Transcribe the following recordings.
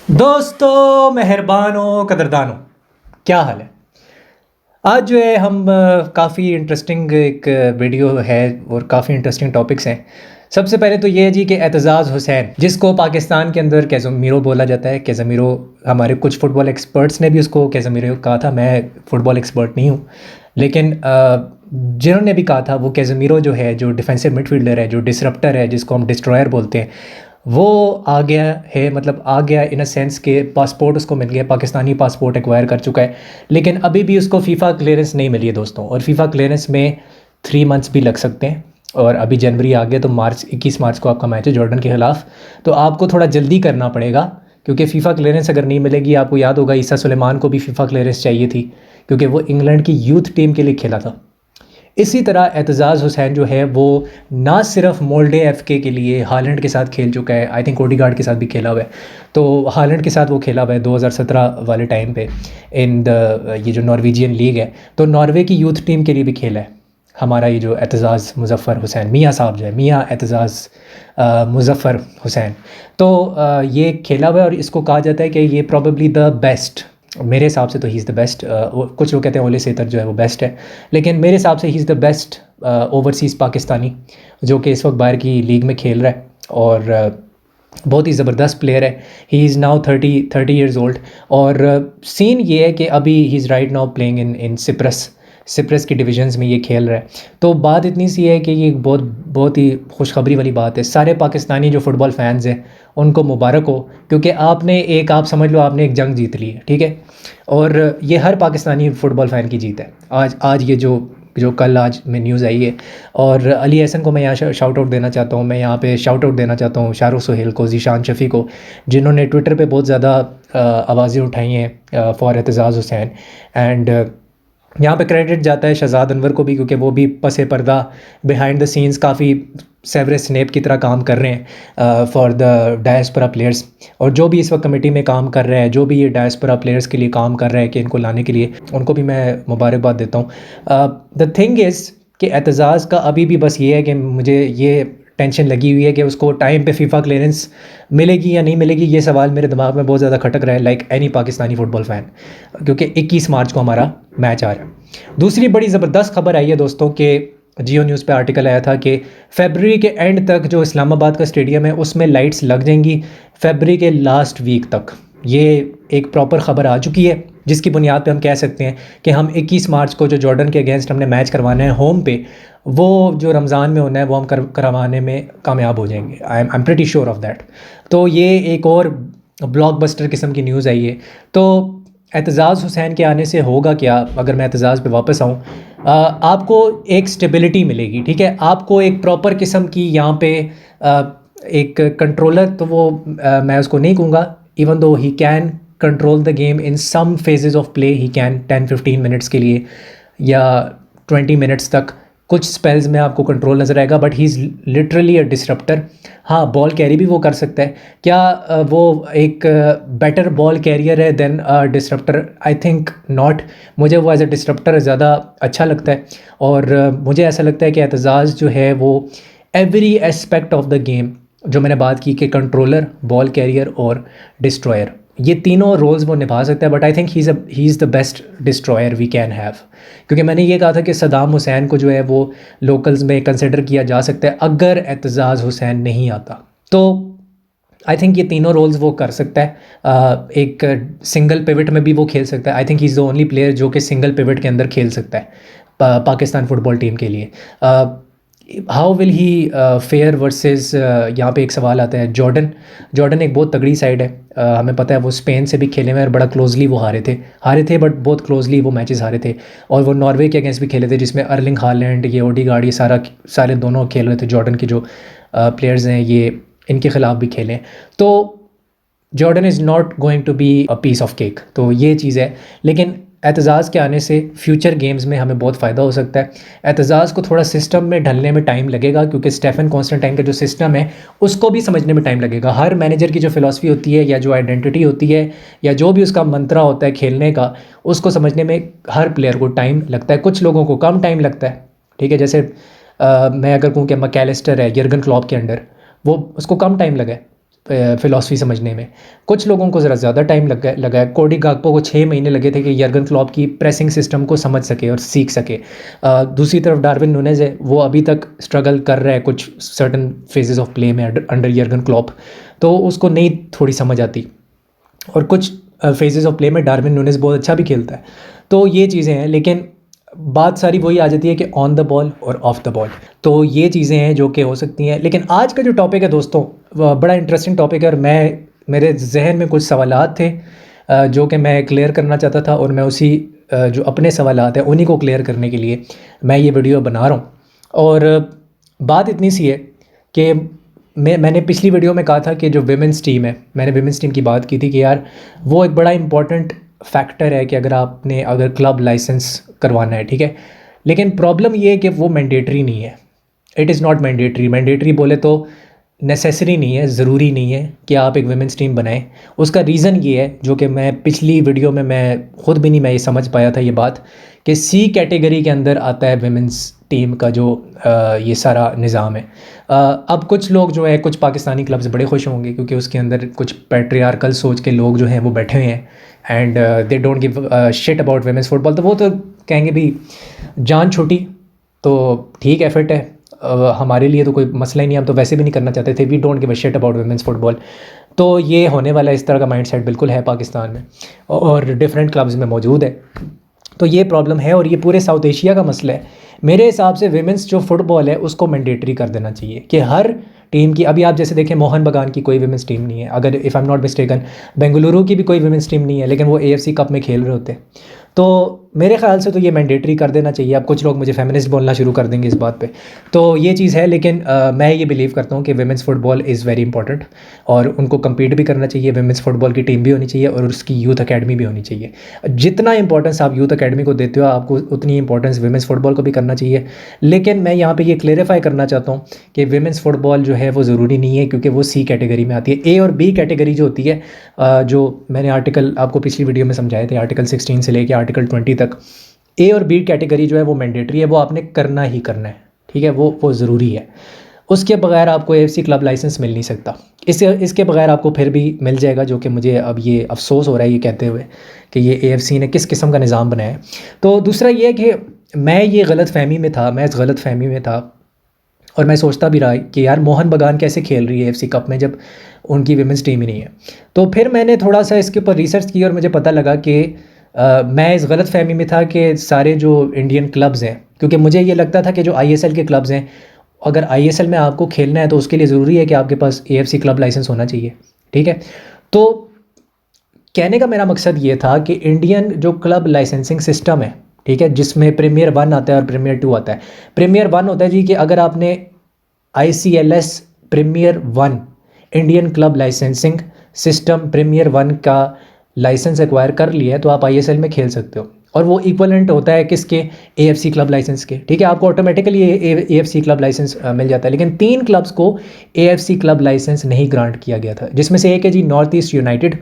दोस्तों, मेहरबानों, कदरदानों, क्या हाल है? आज जो है हम काफ़ी इंटरेस्टिंग एक वीडियो है और काफ़ी इंटरेस्टिंग टॉपिक्स हैं। सबसे पहले तो ये है जी कि एतज़ाज़ हुसैन, जिसको पाकिस्तान के अंदर कैज़मीरो बोला जाता है। कैज़मीरो, हमारे कुछ फ़ुटबॉल एक्सपर्ट्स ने भी उसको कैज़मीरो कहा था। मैं फ़ुटबॉल एक्सपर्ट नहीं हूँ, लेकिन जिन्होंने भी कहा था वो कैज़मीरो जो है, जो डिफेंसिव मिडफील्डर है, जो डिसरप्टर है, जिसको हम डिस्ट्रॉयर बोलते हैं, वो आ गया है। मतलब आ गया इन अ सेंस के पासपोर्ट उसको मिल गया, पाकिस्तानी पासपोर्ट एक्वायर कर चुका है। लेकिन अभी भी उसको फीफा क्लियरेंस नहीं मिली है दोस्तों, और फीफा क्लियरेंस में 3 मंथ्स भी लग सकते हैं। और अभी जनवरी आ गया, तो 21 मार्च को आपका मैच है जॉर्डन के ख़िलाफ़। तो आपको थोड़ा जल्दी करना पड़ेगा, क्योंकि फ़ीफ़ा क्लियरेंस अगर नहीं मिलेगी, आपको याद होगा ईसा सुलेमान को भी फ़ीफ़ा क्लियरेंस चाहिए थी, क्योंकि वो इंग्लैंड की यूथ टीम के लिए खेला था। इसी तरह एतज़ाज़ हुसैन जो है वो ना सिर्फ मोल्डे एफके के लिए हालैंड के साथ खेल चुका है, आई थिंक ओडीगार्ड के साथ भी खेला हुआ है। तो हालैंड के साथ वो खेला हुआ है 2017 वाले टाइम पे इन द ये जो नॉर्वेजियन लीग है। तो नॉर्वे की यूथ टीम के लिए भी खेला है हमारा ये जो एतज़ाज़ मुज़फ़्फ़र हुसैन, मियाँ साहब जो है, मियाँ एतज़ाज़ मुज़फ़्फ़र हुसैन। तो ये खेला हुआ है और इसको कहा जाता है कि ये प्रॉबेबली द बेस्ट, मेरे हिसाब से तो ही इज़ द बेस्ट। कुछ लोग कहते हैं ओले सेतर जो है वो बेस्ट है, लेकिन मेरे हिसाब से ही is the best overseas Pakistani, जो कि इस वक्त बाहर की लीग में खेल रहा है। और बहुत ही ज़बरदस्त प्लेयर है। He is now 30 years old. और सीन ये है कि अभी he is right now playing in Cyprus की डिविजन्स में ये खेल रहा है। तो बात इतनी सी है कि ये बहुत बहुत ही खुशखबरी वाली बात है। सारे पाकिस्तानी जो फ़ुटबॉल फैंस हैं उनको मुबारक हो, क्योंकि आप समझ लो आपने एक जंग जीत ली है, ठीक है। और ये हर पाकिस्तानी फ़ुटबॉल फ़ैन की जीत है। आज आज ये जो जो कल आज में न्यूज़ आई है। और अली एहसन को मैं यहाँ शाउट आउट देना चाहता हूँ। मैं यहाँ पे शाउट आउट देना चाहता हूँ शाहरुख सुहेल को, ज़ीशान शफ़ी को, जिन्होंने ट्विटर पे बहुत ज़्यादा आवाज़ें उठाई हैं फ़ॉर एतज़ाज़ हुसैन। एंड यहाँ पे क्रेडिट जाता है शहज़ाद अनवर को भी, क्योंकि वो भी पसे पर्दा बिहाइंड द सीन्स काफ़ी सेवरस स्नेप की तरह काम कर रहे हैं फॉर द डायस्पोरा प्लेयर्स। और जो भी इस वक्त कमेटी में काम कर रहे हैं, जो भी ये डायस्पोरा प्लेयर्स के लिए काम कर रहे हैं कि इनको लाने के लिए, उनको भी मैं मुबारकबाद देता हूँ। द थिंग इज़ कि एतज़ाज़ का अभी भी बस ये है कि मुझे ये टेंशन लगी हुई है कि उसको टाइम पे फीफा क्लियरेंस मिलेगी या नहीं मिलेगी। ये सवाल मेरे दिमाग में बहुत ज़्यादा खटक रहा है, like any Pakistani football fan, क्योंकि 21 मार्च को हमारा मैच आ रहा है। दूसरी बड़ी ज़बरदस्त खबर आई है दोस्तों कि जियो न्यूज़ पे आर्टिकल आया था कि फरवरी के एंड तक जो इस्लामाबाद का स्टेडियम है उसमें लाइट्स लग जाएंगी, फरवरी के लास्ट वीक तक। ये एक प्रॉपर ख़बर आ चुकी है, जिसकी बुनियाद पे हम कह सकते हैं कि हम 21 मार्च को जो जॉर्डन के अगेंस्ट हमने मैच करवाना है होम पे, वो जो रमज़ान में होना है वो हम करवाने में कामयाब हो जाएंगे। I am pretty sure of that. तो ये एक और ब्लॉकबस्टर किस्म की न्यूज़ आई है। तो एतज़ाज़ हुसैन के आने से होगा क्या, अगर मैं एतज़ाज़ पे वापस आऊँ, आपको एक स्टेबिलिटी मिलेगी, ठीक है। आपको एक प्रॉपर किस्म की यहाँ पे एक कंट्रोलर, तो वो मैं उसको नहीं कहूँगा, even though he can control the game in some phases of play, he can 10-15 minutes के लिए या 20 मिनट्स तक कुछ स्पेल्स में आपको कंट्रोल नज़र आएगा, but he is literally a disrupter. हाँ, बॉल कैरी भी वो कर सकता है। क्या वो एक बेटर बॉल कैरियर है than a disrupter? I think not. मुझे वो एज अ डिसरप्टर ज़्यादा अच्छा लगता है। और मुझे ऐसा लगता है कि एतज़ाज़ जो है वो every aspect of the game, जो मैंने बात की कि कंट्रोलर, बॉल कैरियर और डिस्ट्रॉयर, ये तीनों रोल्स वो निभा सकता है। But I think he is the best destroyer we can have. क्योंकि मैंने ये कहा था कि सदाम हुसैन को जो है वो लोकल्स में कंसिडर किया जा सकता है अगर एतज़ाज़ हुसैन नहीं आता। तो आई थिंक ये तीनों रोल्स वो कर सकता है। एक सिंगल पिवट में भी वो खेल सकता है। आई think he is the only player जो कि सिंगल पिवट के अंदर खेल सकता है पाकिस्तान फ़ुटबॉल टीम के लिए। How will he fair versus, यहाँ पे एक सवाल आता है, जॉर्डन एक बहुत तगड़ी साइड है। हमें पता है वो स्पेन से भी खेले हुए और बड़ा क्लोजली वो हारे थे बट बहुत क्लोजली वो मैचेस हारे थे। और वो नॉर्वे के अगेंस्ट भी खेले थे, जिसमें अर्लिंग हालैंड, ये ओडीगार्ड, ये सारे दोनों खेल रहे थे। जॉर्डन के जो प्लेयर्स हैं ये इनके ख़िलाफ़ भी खेले। तो Jordan is not going to be a piece of cake, तो ये चीज़ है। लेकिन एतज़ाज़ के आने से फ्यूचर गेम्स में हमें बहुत फ़ायदा हो सकता है। एतज़ाज़ को थोड़ा सिस्टम में ढलने में टाइम लगेगा, क्योंकि स्टेफन कॉन्स्टेंटाइन का जो सिस्टम है उसको भी समझने में टाइम लगेगा। हर मैनेजर की जो फ़िलासफ़ी होती है या जो आइडेंटिटी होती है या जो भी उसका मंत्रा होता है खेलने का, उसको समझने में हर प्लेयर को टाइम लगता है। कुछ लोगों को कम टाइम लगता है, ठीक है। जैसे मैं अगर कहूँ कि मैकैलिस्टर है यर्गन क्लॉप के अंडर, वो उसको कम टाइम लगा है। फ़िलासफ़ी समझने में। कुछ लोगों को ज़रा ज़्यादा टाइम लगा है। कोडी गाकपो को 6 महीने लगे थे कि यर्गन क्लॉप की प्रेसिंग सिस्टम को समझ सके और सीख सके। दूसरी तरफ डार्विन नुनेज़ है, वो अभी तक स्ट्रगल कर रहा है कुछ सर्टेन फेजेस ऑफ प्ले में अंडर यर्गन क्लॉप, तो उसको नहीं थोड़ी समझ आती। और कुछ फेजेस ऑफ प्ले में डार्विन नुनेज़ बहुत अच्छा भी खेलता है। तो ये चीज़ें हैं, लेकिन बात सारी वही आ जाती है कि ऑन द बॉल और ऑफ द बॉल। तो ये चीज़ें हैं जो कि हो सकती हैं। लेकिन आज का जो टॉपिक है दोस्तों, बड़ा इंटरेस्टिंग टॉपिक है, और मेरे जहन में कुछ सवालात थे जो कि मैं क्लियर करना चाहता था, और मैं उसी जो अपने सवालात हैं उन्हीं को क्लियर करने के लिए मैं ये वीडियो बना रहा हूँ। और बात इतनी सी है कि मैंने पिछली वीडियो में कहा था कि जो विमेंस टीम है, मैंने विमेंस टीम की बात की थी कि यार वो एक बड़ा इंपॉर्टेंट फैक्टर है कि अगर क्लब लाइसेंस करवाना है, ठीक है। लेकिन प्रॉब्लम ये है कि वो मैंडेटरी नहीं है। It is not mandatory. Mandatory बोले तो नेसेसरी नहीं है, ज़रूरी नहीं है कि आप एक विमेंस टीम बनाएं। उसका रीज़न ये है, जो कि मैं पिछली वीडियो में मैं ख़ुद भी नहीं मैं ये समझ पाया था ये बात, कि सी कैटेगरी के अंदर आता है विमेंस टीम का जो ये सारा निज़ाम है। अब कुछ लोग जो है, कुछ पाकिस्तानी क्लब्स बड़े खुश होंगे क्योंकि उसके अंदर कुछ पैट्रियार्कल सोच के लोग जो हैं वो बैठे हुए हैं, and they don't give shit about women's football. तो वो तो कहेंगे भी जान छूटी तो ठीक है, फिट है, हमारे लिए तो कोई मसला ही नहीं, हम तो वैसे भी नहीं करना चाहते थे, we don't give a shit about women's football. तो ये होने वाला इस तरह का माइंडसेट बिल्कुल है पाकिस्तान में, और डिफरेंट क्लब्स में मौजूद है। तो ये प्रॉब्लम है, और ये पूरे साउथ एशिया का मसला है। मेरे हिसाब से विमेंस जो फुटबॉल है उसको मैंडेटरी कर देना चाहिए कि हर टीम की, अभी आप जैसे देखें मोहन बगान की कोई विमेंस टीम नहीं है, अगर if I am not mistaken Bengaluru की भी कोई विमेंस टीम नहीं है, लेकिन वो AFC कप में खेल रहे होते हैं। तो मेरे ख़्याल से तो ये मैंडेटरी कर देना चाहिए। अब कुछ लोग मुझे फेमिनिस्ट बोलना शुरू कर देंगे इस बात पे, तो ये चीज़ है। लेकिन मैं ये बिलीव करता हूँ कि women's football is very important, और उनको कम्पीट भी करना चाहिए। विमेंस फुटबॉल की टीम भी होनी चाहिए, और उसकी यूथ अकेडमी भी होनी चाहिए। जितना इंपॉर्टेंस आप यूथ अकेडमी को देते हो, आपको उतनी इंपॉर्टेंस विमेंस फुटबॉल को भी करना चाहिए। लेकिन मैं यहाँ पर ये क्लेरिफाई करना चाहता हूँ कि विमेंस फुटबॉल जो है वो ज़रूरी नहीं है, क्योंकि वो C कैटेगरी में आती है। A और B कैटेगरी जो होती है, जो मैंने आर्टिकल आपको पिछली वीडियो में समझाए थे, आर्टिकल 16 से लेकर आर्टिकल 20 तक, A और B कैटेगरी जो है वो मैंडेटरी है, वो आपने करना ही करना है, ठीक है, वो ज़रूरी है। उसके बगैर आपको AFC क्लब लाइसेंस मिल नहीं सकता। इसके बगैर आपको फिर भी मिल जाएगा, जो कि मुझे अब ये अफसोस हो रहा है ये कहते हुए कि ये AFC ने किस किस्म का निज़ाम बनाया है। तो दूसरा ये है कि मैं इस गलत फ़हमी में था, और मैं सोचता भी रहा कि यार मोहन बगान कैसे खेल रही है AFC कप में जब उनकी विमेंस टीम ही नहीं है। तो फिर मैंने थोड़ा सा इसके ऊपर रिसर्च की, और मुझे पता लगा कि मैं इस गलत फ़हमी में था कि सारे जो इंडियन क्लब्स हैं, क्योंकि मुझे ये लगता था कि जो ISL के क्लब्स हैं, अगर ISL में आपको खेलना है तो उसके लिए ज़रूरी है कि आपके पास AFC क्लब लाइसेंस होना चाहिए, ठीक है। तो कहने का मेरा मकसद ये था कि इंडियन जो क्लब लाइसेंसिंग सिस्टम है, ठीक है, जिसमें प्रीमियर 1 आता है और प्रीमियर 2 आता है। प्रीमियर 1 होता है जी कि अगर आपने ICLS premier 1 Indian club licensing system premier 1 का लाइसेंस एक्वायर कर लिया है, तो आप ISL में खेल सकते हो, और वो इक्वलेंट होता है किसके, AFC क्लब लाइसेंस के, ठीक है। आपको ऑटोमेटिकली AFC क्लब लाइसेंस मिल जाता है। लेकिन 3 क्लब्स को AFC क्लब लाइसेंस नहीं ग्रांट किया गया था, जिसमें से एक है जी North East United,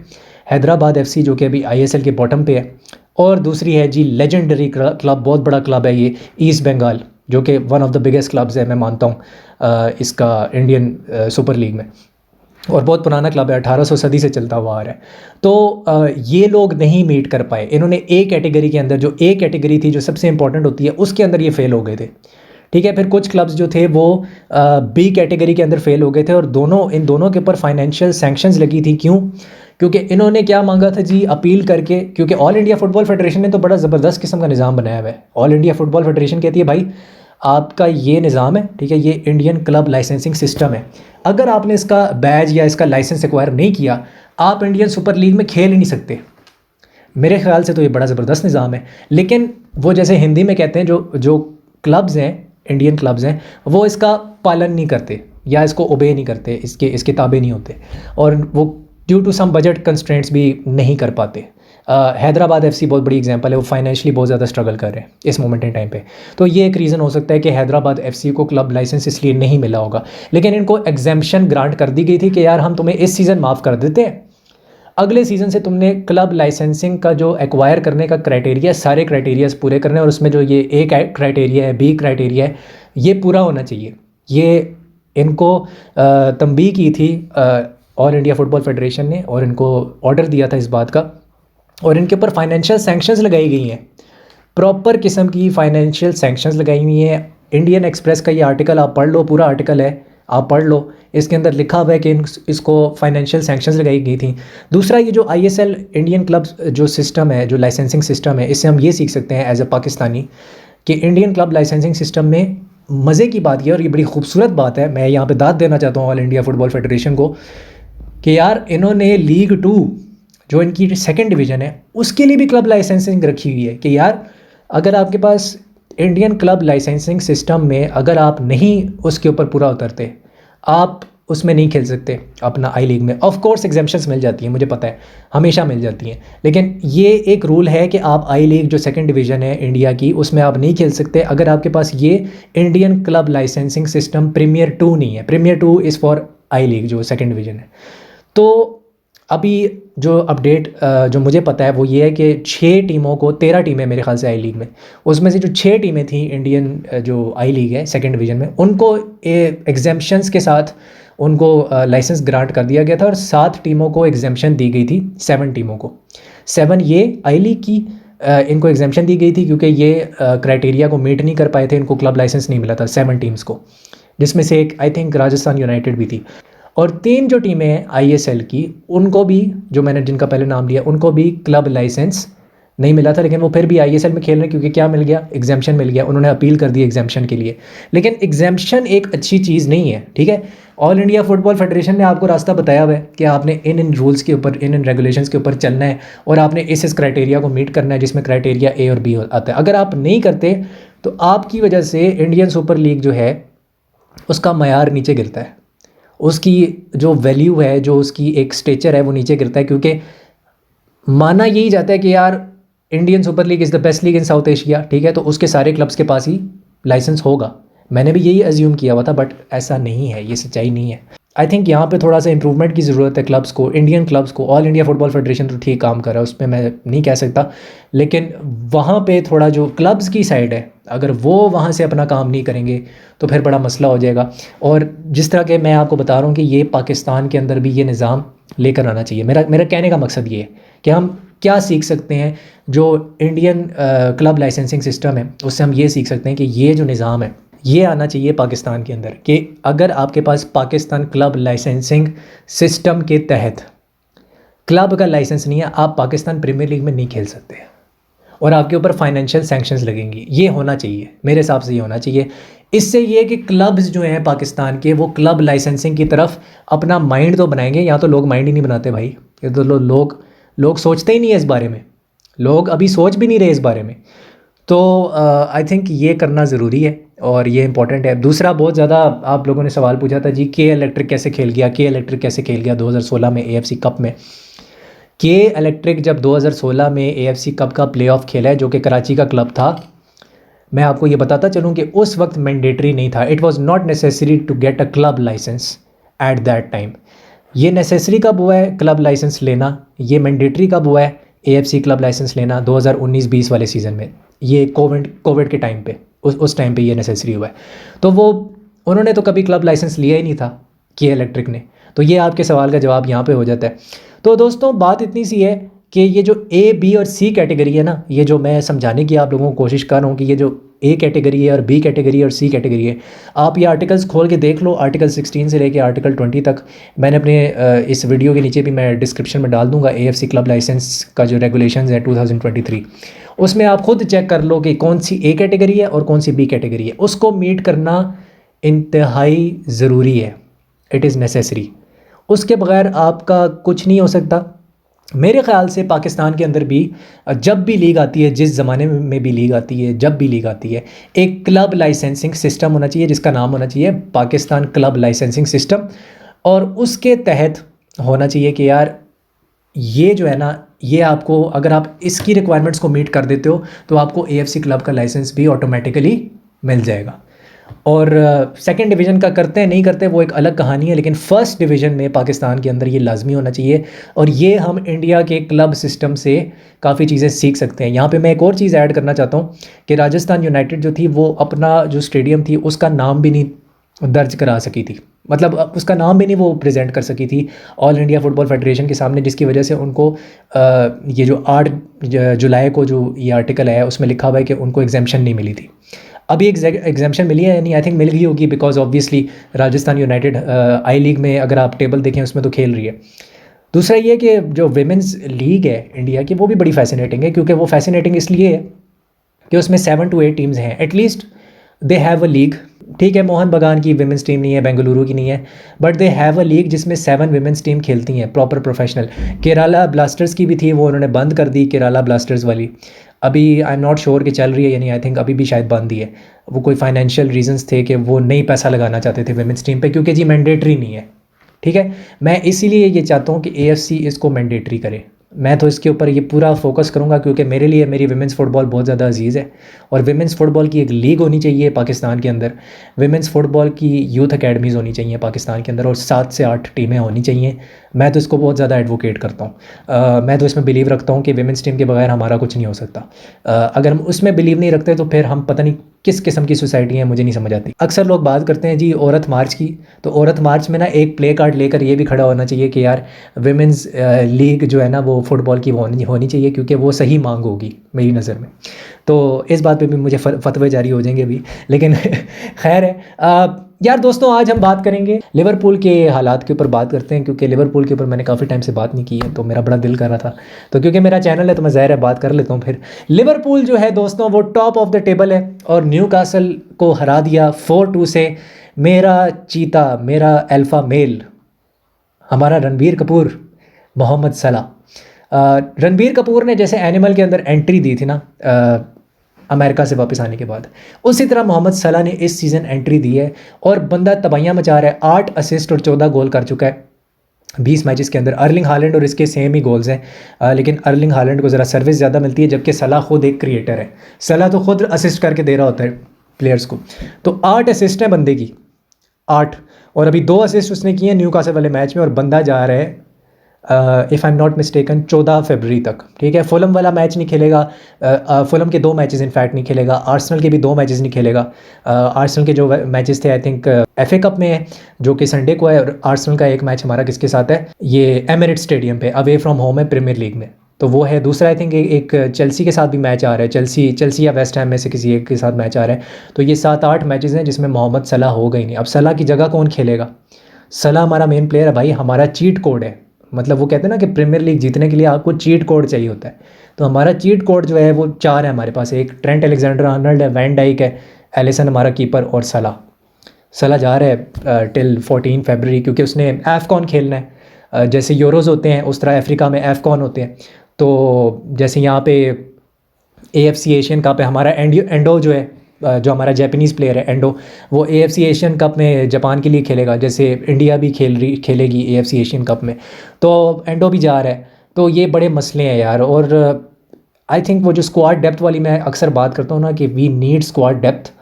Hyderabad FC जो कि अभी ISL के बॉटम पे है, और दूसरी है जी लेजेंडरी क्लब, बहुत बड़ा क्लब है ये, ईस्ट बंगाल, जो कि one of the biggest clubs है, मैं मानता हूँ इसका इंडियन सुपर लीग में, और बहुत पुराना क्लब है, 1800 सदी से चलता हुआ आ रहा है। तो ये लोग नहीं मीट कर पाए। इन्होंने A कैटेगरी के अंदर, जो A कैटेगरी थी जो सबसे इंपॉर्टेंट होती है, उसके अंदर ये फेल हो गए थे, ठीक है। फिर कुछ क्लब्स जो थे वो B कैटेगरी के अंदर फेल हो गए थे, और इन दोनों के ऊपर फाइनेंशियल सैंक्शंस लगी थी। क्यों? क्योंकि इन्होंने क्या मांगा था जी, अपील करके, क्योंकि ऑल इंडिया फुटबॉल फेडरेशन ने तो बड़ा ज़बरदस्त किस्म का निज़ाम बनाया हुआ है। ऑल इंडिया फुटबॉल फेडरेशन कहती है भाई आपका ये निज़ाम है, ठीक है, ये इंडियन क्लब लाइसेंसिंग सिस्टम है, अगर आपने इसका बैज या इसका लाइसेंस एक्वायर नहीं किया, आप इंडियन सुपर लीग में खेल ही नहीं सकते। मेरे ख्याल से तो ये बड़ा ज़बरदस्त निज़ाम है। लेकिन वो जैसे हिंदी में कहते हैं, जो क्लब्स हैं, इंडियन क्लब्स हैं, वो इसका पालन नहीं करते या इसको ओबे नहीं करते, इसके ताबे नहीं होते, और वो due to some budget constraints भी नहीं कर पाते। हैदराबाद FC बहुत बड़ी एग्जांपल है, वो फाइनेंशियली बहुत ज़्यादा स्ट्रगल कर रहे हैं इस मोमेंट इन टाइम पे। तो ये एक रीज़न हो सकता है कि हैदराबाद FC को क्लब लाइसेंस इसलिए नहीं मिला होगा। लेकिन इनको एग्जेम्पशन ग्रांट कर दी गई थी कि यार हम तुम्हें इस सीज़न माफ़ कर देते हैं, अगले सीज़न से तुमने क्लब लाइसेंसिंग का जो एक्वायर करने का क्राइटेरिया, सारे क्राइटेरियाज पूरे करने, और उसमें जो ये A क्राइटेरिया है, B क्राइटेरिया है, ये पूरा होना चाहिए। ये इनको तंबीह की थी ऑल इंडिया फुटबॉल फेडरेशन ने, और इनको ऑर्डर दिया था इस बात का, और इनके ऊपर फाइनेंशियल सैंक्शंस लगाई गई हैं, प्रॉपर किस्म की फाइनेंशियल सैंक्शंस लगाई हुई हैं। इंडियन एक्सप्रेस का ये आर्टिकल आप पढ़ लो, पूरा आर्टिकल है, आप पढ़ लो, इसके अंदर लिखा हुआ है कि इसको फाइनेंशियल सैंक्शंस लगाई गई थी। दूसरा, ये जो आईएसएल इंडियन क्लब्स जो सिस्टम है, जो लाइसेंसिंग सिस्टम है, इससे हम ये सीख सकते हैं एज अ पाकिस्तानी कि इंडियन क्लब लाइसेंसिंग सिस्टम में मज़े की बात ये, और ये बड़ी खूबसूरत बात है, मैं यहाँ पे दाद देना चाहता हूँ ऑल इंडिया फुटबॉल फेडरेशन को, कि यार इन्होंने लीग 2 जो इनकी सेकंड डिवीज़न है उसके लिए भी क्लब लाइसेंसिंग रखी हुई है कि यार अगर आपके पास इंडियन क्लब लाइसेंसिंग सिस्टम में अगर आप नहीं उसके ऊपर पूरा उतरते, आप उसमें नहीं खेल सकते अपना आई लीग में। ऑफ कोर्स एग्जेम्पशंस मिल जाती हैं, मुझे पता है हमेशा मिल जाती हैं, लेकिन ये एक रूल है कि आप आई लीग जो सेकंड डिवीज़न है इंडिया की उसमें आप नहीं खेल सकते अगर आपके पास ये Indian club licensing system premier 2 नहीं है। Premier 2 is for I league जो सेकंड डिवीज़न है। तो अभी जो अपडेट जो मुझे पता है वो ये है कि 6 टीमों को, 13 टीमें मेरे ख्याल से आई लीग में, उसमें से जो 6 टीमें थी इंडियन जो आई लीग है सेकंड डिवीज़न में, उनको एग्जेम्पशंस के साथ उनको लाइसेंस ग्रांट कर दिया गया था, और 7 टीमों को एग्जेम्पशन दी गई थी, 7 टीमों को, 7 ये आई लीग की इनको एग्जेम्पशन दी गई थी क्योंकि ये क्राइटेरिया को मीट नहीं कर पाए थे, इनको क्लब लाइसेंस नहीं मिला था 7 टीम्स को, जिसमें से एक आई थिंक राजस्थान यूनाइटेड भी थी। और 3 जो टीमें हैं आईएसएल की, उनको भी, जो मैंने जिनका पहले नाम लिया, उनको भी क्लब लाइसेंस नहीं मिला था, लेकिन वो फिर भी आईएसएल में खेल रहे हैं क्योंकि क्या मिल गया, एग्जेम्पशन मिल गया, उन्होंने अपील कर दी एग्जेम्पशन के लिए। लेकिन एग्जेम्पशन एक अच्छी चीज़ नहीं है, ठीक है। ऑल इंडिया फुटबॉल फेडरेशन ने आपको रास्ता बताया हुआ है कि आपने इन रूल्स के ऊपर, इन रेगुलेशंस के ऊपर चलना है, और आपने इस क्राइटेरिया को मीट करना है जिसमें क्राइटेरिया ए और बी आता है। अगर आप नहीं करते तो आपकी वजह से इंडियन सुपर लीग जो है उसका मयार नीचे गिरता है, उसकी जो वैल्यू है, जो उसकी एक स्टेचर है वो नीचे गिरता है, क्योंकि माना यही जाता है कि यार Indian super league is the best league in south Asia, ठीक है, तो उसके सारे क्लब्स के पास ही लाइसेंस होगा। मैंने भी यही अज्यूम किया हुआ था, बट ऐसा नहीं है, ये सच्चाई नहीं है। आई थिंक यहाँ पे थोड़ा सा इंप्रूवमेंट की ज़रूरत है क्लब्स को, इंडियन क्लब्स को। ऑल इंडिया फुटबॉल फेडरेशन तो ठीक काम कर रहा है, उस पर मैं नहीं कह सकता, लेकिन वहाँ पे थोड़ा जो क्लब्स की साइड है, अगर वो वहाँ से अपना काम नहीं करेंगे तो फिर बड़ा मसला हो जाएगा। और जिस तरह के मैं आपको बता रहा हूँ कि ये पाकिस्तान के अंदर भी ये निज़ाम लेकर आना चाहिए। मेरा कहने का मकसद ये है कि हम क्या सीख सकते हैं जो इंडियन क्लब लाइसेंसिंग सिस्टम है, उससे हम ये सीख सकते हैं कि ये जो निज़ाम है ये आना चाहिए पाकिस्तान के अंदर, कि अगर आपके पास पाकिस्तान क्लब लाइसेंसिंग सिस्टम के तहत क्लब का लाइसेंस नहीं है, आप पाकिस्तान प्रीमियर लीग में नहीं खेल सकते, और आपके ऊपर फाइनेंशियल सैंक्शंस लगेंगी। ये होना चाहिए, मेरे हिसाब से ये होना चाहिए। इससे ये कि क्लब्स जो हैं पाकिस्तान के, वो क्लब लाइसेंसिंग की तरफ अपना माइंड तो बनाएंगे। यहाँ तो लोग माइंड ही नहीं बनाते भाई, ये तो लोग सोचते ही नहीं है इस बारे में, लोग अभी सोच भी नहीं रहे इस बारे में। तो आई थिंक ये करना ज़रूरी है और ये इंपॉर्टेंट है। दूसरा, बहुत ज़्यादा आप लोगों ने सवाल पूछा था जी, के इलेक्ट्रिक कैसे खेल गया, के इलेक्ट्रिक कैसे खेल गया 2016 में एएफसी कप में। के इलेक्ट्रिक जब 2016 में एएफसी कप का प्लेऑफ खेला है, जो कि कराची का क्लब था, मैं आपको ये बताता चलूँ कि उस वक्त मैंडेटरी नहीं था, it was not necessary to get a club license at that time. ये नेसेसरी कब हुआ है क्लब लाइसेंस लेना, ये मैंडेटरी कब हुआ है एएफसी क्लब लाइसेंस लेना, 2019-20 वाले सीज़न में, ये कोविड के टाइम पे, उस टाइम पे ये नेसेसरी हुआ है। तो वो उन्होंने तो कभी क्लब लाइसेंस लिया ही नहीं था के इलेक्ट्रिक ने। तो ये आपके सवाल का जवाब यहाँ पे हो जाता है। तो दोस्तों, बात इतनी सी है कि ये जो ए, बी और सी कैटेगरी है ना, ये जो मैं समझाने की आप लोगों को कोशिश कर रहा हूँ कि ये जो ए कैटेगरी है और बी कैटेगरी है और सी कैटेगरी है, आप ये आर्टिकल्स खोल के देख लो, आर्टिकल 16 से लेके आर्टिकल 20 तक। मैंने अपने इस वीडियो के नीचे भी मैं डिस्क्रिप्शन में डाल दूंगा एएफसी क्लब लाइसेंस का जो रेगुलेशंस है 2023, उसमें आप खुद चेक कर लो कि कौन सी ए कैटेगरी है और कौन सी बी कैटेगरी है। उसको मीट करना इंतहाई ज़रूरी है, इट इज़ नेसेसरी। उसके बगैर आपका कुछ नहीं हो सकता। मेरे ख़्याल से पाकिस्तान के अंदर भी जब भी लीग आती है, जिस ज़माने में भी लीग आती है, जब भी लीग आती है, एक क्लब लाइसेंसिंग सिस्टम होना चाहिए जिसका नाम होना चाहिए पाकिस्तान क्लब लाइसेंसिंग सिस्टम। और उसके तहत होना चाहिए कि यार ये जो है ना, ये आपको, अगर आप इसकी रिक्वायरमेंट्स को मीट कर देते हो तो आपको एएफसी क्लब का लाइसेंस भी ऑटोमेटिकली मिल जाएगा। और सेकंड डिवीज़न का करते हैं नहीं करते वो एक अलग कहानी है, लेकिन फ़र्स्ट डिवीज़न में पाकिस्तान के अंदर ये लाजमी होना चाहिए। और ये हम इंडिया के क्लब सिस्टम से काफ़ी चीज़ें सीख सकते हैं। यहाँ पे मैं एक और चीज़ ऐड करना चाहता हूँ कि राजस्थान यूनाइटेड जो थी, वो अपना जो स्टेडियम थी उसका नाम भी नहीं दर्ज करा सकी थी। मतलब उसका नाम भी नहीं वो प्रेजेंट कर सकी थी ऑल इंडिया फुटबॉल फेडरेशन के सामने, जिसकी वजह से उनको ये जो 8 जुलाई को जो ये आर्टिकल है उसमें लिखा हुआ है कि उनको एग्जामेशन नहीं मिली थी। अभी एग्जामेशन मिली है यानी आई थिंक मिल गई होगी, because obviously Rajasthan United I league में अगर आप टेबल देखें उसमें तो खेल रही है। दूसरा ये कि जो विमेंस लीग है इंडिया की वो भी बड़ी फैसिनेटिंग है, क्योंकि वो फैसिनेटिंग इसलिए है कि उसमें 7 to 8 टीम्स हैं, at least they have a league. ठीक है, मोहन बगान की विमेंस टीम नहीं है, बेंगलुरु की नहीं है, but they have a league जिसमें 7 विमेंस टीम खेलती हैं प्रॉपर प्रोफेशनल। केराला ब्लास्टर्स की भी थी, वो उन्होंने बंद कर दी, केराला ब्लास्टर्स वाली। अभी आई एम नॉट श्योर कि चल रही है यानी आई थिंक अभी भी शायद बंद ही है। वो कोई फाइनेंशियल रीजंस थे कि वो नहीं पैसा लगाना चाहते थे विमेंस टीम पे, क्योंकि जी मैंडेटरी नहीं है। ठीक है, मैं इसीलिए ये चाहता हूँ कि AFC इसको मैंडेटरी करे। मैं तो इसके ऊपर ये पूरा फोकस करूँगा, क्योंकि मेरे लिए मेरी विमेंस फ़ुटबॉल बहुत ज़्यादा अजीज़ है। और विमेंस फ़ुटबॉल की एक लीग होनी चाहिए पाकिस्तान के अंदर, विमेंस फ़ुटबॉल की यूथ अकेडमीज़ होनी चाहिए पाकिस्तान के अंदर, और 7 से 8 टीमें होनी चाहिए। मैं तो इसको बहुत ज़्यादा एडवोकेट करता हूँ। मैं तो इसमें बिलीव रखता हूँ कि विमेंस टीम के बगैर हमारा कुछ नहीं हो सकता। अगर हम उसमें बिलीव नहीं रखते तो फिर हम पता नहीं किस किस्म की सोसाइटी है, मुझे नहीं समझ आती। अक्सर लोग बात करते हैं जी औरत मार्च की, तो औरत मार्च में ना एक प्ले कार्ड लेकर ये भी खड़ा होना चाहिए कि यार विमेंस लीग जो है ना वो फ़ुटबॉल की होनी चाहिए, क्योंकि वो सही मांग होगी मेरी नज़र में। तो इस बात पे भी मुझे फतवे जारी हो जाएंगे अभी, लेकिन खैर है। यार दोस्तों, आज हम बात करेंगे लिवरपूल के हालात के ऊपर बात करते हैं, क्योंकि लिवरपूल के ऊपर मैंने काफ़ी टाइम से बात नहीं की है, तो मेरा बड़ा दिल कर रहा था। तो क्योंकि मेरा चैनल है तो मैं ज़ाहिर है बात कर लेता हूँ। फिर लिवरपूल जो है दोस्तों वो टॉप ऑफ द टेबल है और न्यूकासल को हरा दिया 4-2 से। मेरा चीता, मेरा अल्फ़ा मेल, हमारा रणबीर कपूर, मोहम्मद सलाह। रणबीर कपूर ने जैसे एनिमल के अंदर एंट्री दी थी ना अमेरिका से वापस आने के बाद, उसी तरह मोहम्मद सलाह ने इस सीज़न एंट्री दी है और बंदा तबाहियां मचा रहा है। 8 असिस्ट और 14 गोल कर चुका है 20 मैचेस के अंदर। अर्लिंग हालैंड और इसके सेम ही गोल्स हैं, लेकिन अर्लिंग हालैंड को ज़रा सर्विस ज़्यादा मिलती है, जबकि सलाह खुद एक क्रिएटर है। सलाह तो खुद असिस्ट करके दे रहा होता है प्लेयर्स को। तो 8 असिस्ट हैं बंदे की, 8। और अभी 2 असिस्ट उसने किए हैं न्यूकासल वाले मैच में, और बंदा जा रहा है if I am not mistaken 14 फरवरी तक। ठीक है, फुलम वाला मैच नहीं खेलेगा, फुलम के 2 मैचेस इनफैक्ट नहीं खेलेगा, आर्सेनल के भी 2 मैचेस नहीं खेलेगा। आर्सेनल के जो मैचेस थे आई थिंक FA कप में है जो कि संडे को है, और आर्सेनल का एक मैच हमारा किसके साथ है, ये एमिरेट्स स्टेडियम पे अवे फ्रॉम होम है प्रीमियर लीग में, तो वो है। दूसरा आई थिंक एक चेल्सी के साथ भी मैच आ रहा है, चेल्सी या वेस्ट हैम में से किसी एक के साथ मैच आ रहा है। तो ये 7-8 मैचेस हैं जिसमें मोहम्मद सलाह होगा ही नहीं। अब सलाह की जगह कौन खेलेगा? सलाह हमारा मेन प्लेयर है भाई, हमारा चीट कोड है। मतलब वो कहते हैं ना कि प्रीमियर लीग जीतने के लिए आपको चीट कोड चाहिए होता है, तो हमारा चीट कोड जो है वो 4 है हमारे पास। एक ट्रेंट अलेक्जेंडर आर्नल्ड है, वैन डाइक है, एलिसन हमारा कीपर, और सलाह। सलाह जा रहा है टिल 14 फरवरी, क्योंकि उसने एफकॉन खेलना है। जैसे यूरोज़ होते हैं उस तरह अफ्रीका में एफकॉन होते हैं। तो जैसे यहाँ पे AFC एशियन कप है, हमारा एंडो जो है, जो हमारा जापानीज़ प्लेयर है एंडो, वो AFC एशियन कप में जापान के लिए खेलेगा, जैसे इंडिया भी खेलेगी AFC एशियन कप में। तो एंडो भी जा रहा है। तो ये बड़े मसले हैं यार। और आई थिंक वो जो स्क्वाड डेप्थ वाली मैं अक्सर बात करता हूँ ना कि we need squad depth.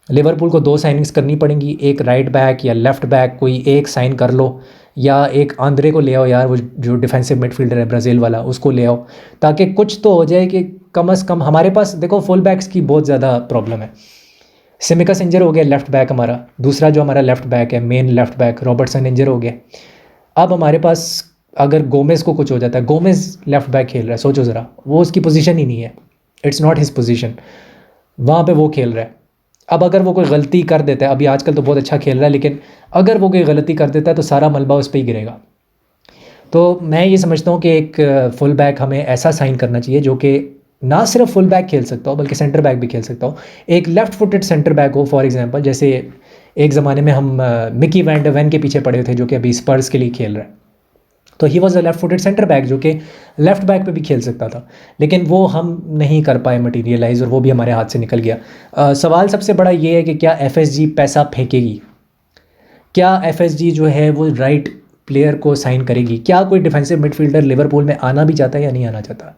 Liverpool को 2 साइनिंग्स करनी पड़ेंगी, एक राइट बैक या लेफ़्ट बैक कोई एक साइन कर लो, या एक आंद्रे को ले आओ यार, वो जो डिफेंसिव मिडफील्डर है ब्राज़ील वाला, उसको ले आओ, ताकि कुछ तो हो जाए कि कम से कम हमारे पास। देखो फुल बैक्स की बहुत ज़्यादा प्रॉब्लम है। सिमिकस इंजर हो गया लेफ़्ट बैक हमारा, दूसरा जो हमारा लेफ़्ट बैक है मेन लेफ़्ट बैक रॉबर्टसन इंजर हो गया। अब हमारे पास अगर गोमेज़ को कुछ हो जाता है, गोमेज़ लेफ़्ट बैक खेल रहा है, सोचो ज़रा, वो उसकी पोजीशन ही नहीं है, इट्स नॉट हिज पोजीशन, वहाँ पे वो खेल रहा है। अब अगर वो कोई गलती कर देता है, अभी आजकल तो बहुत अच्छा खेल रहा है, लेकिन अगर वो कोई गलती कर देता है तो सारा मलबा उस पर ही गिरेगा। तो मैं ये समझता हूँ कि एक फुल बैक हमें ऐसा साइन करना चाहिए जो कि ना सिर्फ फुल बैक खेल सकता हो बल्कि सेंटर बैक भी खेल सकता हो। एक लेफ़्ट फुटेड सेंटर बैक हो, फॉर एग्जांपल जैसे एक ज़माने में हम मिकी वैन डे वेन के पीछे पड़े थे, जो कि अभी स्पर्स के लिए खेल रहा है। तो he was a left footed centre back जो कि लेफ़्ट बैक पे भी खेल सकता था, लेकिन वो हम नहीं कर पाए मटीरियलाइज, और वो भी हमारे हाथ से निकल गया। सवाल सबसे बड़ा ये है कि क्या FSG पैसा फेंकेगी? क्या FSG जो है वो राइट प्लेयर को साइन करेगी? क्या कोई डिफेंसिव मिडफील्डर लिवरपूल में आना भी चाहता है या नहीं आना चाहता?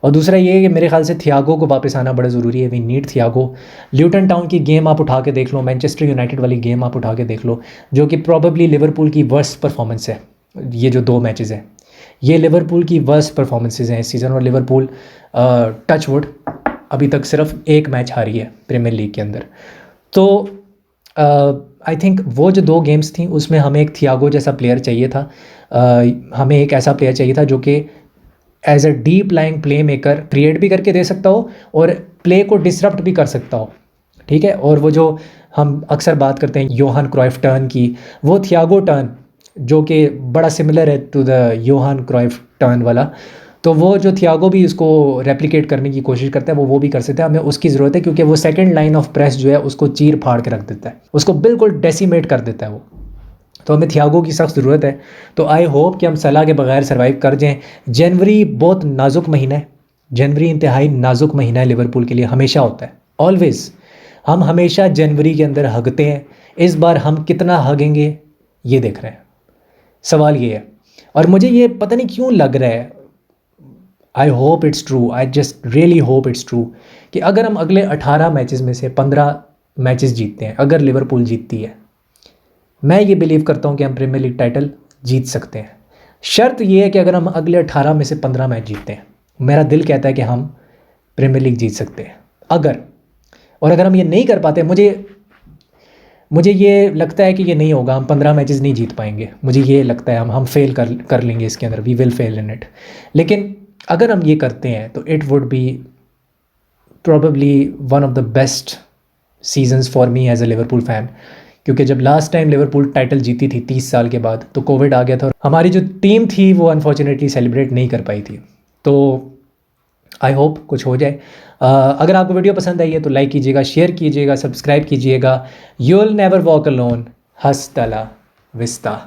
और दूसरा ये है कि मेरे ख्याल से थियागो को वापस आना बड़ा ज़रूरी है। We need Thiago. Luton town की गेम आप उठा के देख लो, मैनचेस्टर यूनाइटेड वाली गेम आप उठा के देख लो, जो कि प्रॉबेबली लिवरपूल की वर्स्ट परफॉर्मेंस है। ये जो 2 मैचेस हैं ये लिवरपूल की वर्स्ट परफॉर्मेंसेज हैं इस सीज़न, और लिवरपूल टच वुड अभी तक सिर्फ एक मैच हारी है प्रीमियर लीग के अंदर। तो आई थिंक वो जो 2 गेम्स थी उसमें हमें एक थियागो जैसा प्लेयर चाहिए था। हमें एक ऐसा प्लेयर चाहिए था जो कि as a deep lying play maker create भी करके दे सकता हो और प्ले को डिसरप्ट भी कर सकता हो, ठीक है। और वो जो हम अक्सर बात करते हैं योहान क्राइफ टर्न की, वो थियागो टर्न जो कि बड़ा सिमिलर है to the Johan Cruyff turn वाला, तो वो जो थियागो भी उसको रेप्लिकेट करने की कोशिश करता है वो भी कर सकता है। हमें उसकी ज़रूरत है क्योंकि वो सेकंड लाइन ऑफ प्रेस जो है उसको चीर फाड़ के रख देता है, उसको बिल्कुल डेसीमेट कर देता है वो। तो हमें थियागो की सख्त ज़रूरत है। तो आई होप कि हम सलाह के बगैर सर्वाइव कर जाएँ। जनवरी बहुत नाजुक महीना है, जनवरी इंतहाई नाजुक महीना है लिवरपूल के लिए, हमेशा होता है, ऑलवेज़। हम हमेशा जनवरी के अंदर हगते हैं, इस बार हम कितना हगेंगे ये देख रहे हैं, सवाल ये है। और मुझे ये पता नहीं क्यों लग रहा है, I hope it's true, I just really hope it's true, कि अगर हम अगले 18 मैचेस में से 15 मैचेस जीतते हैं, अगर लिवरपूल जीतती है, मैं ये बिलीव करता हूँ कि हम प्रीमियर लीग टाइटल जीत सकते हैं। शर्त ये है कि अगर हम अगले 18 में से 15 मैच जीतते हैं, मेरा दिल कहता है कि हम प्रीमियर लीग जीत सकते हैं। अगर हम ये नहीं कर पाते, मुझे ये लगता है कि ये नहीं होगा, हम 15 मैचेस नहीं जीत पाएंगे, मुझे ये लगता है हम फेल कर लेंगे इसके अंदर, we will fail in it. लेकिन अगर हम ये करते हैं तो it would be probably one of the best seasons for me as a Liverpool fan, क्योंकि जब लास्ट टाइम लिवरपूल टाइटल जीती थी 30 साल के बाद, तो कोविड आ गया था और हमारी जो टीम थी वो अनफॉर्चुनेटली सेलिब्रेट नहीं कर पाई थी। तो आई होप कुछ हो जाए। अगर आपको वीडियो पसंद आई है तो लाइक कीजिएगा, शेयर कीजिएगा, सब्सक्राइब कीजिएगा। You will never walk alone, हस्ता ला विस्ता।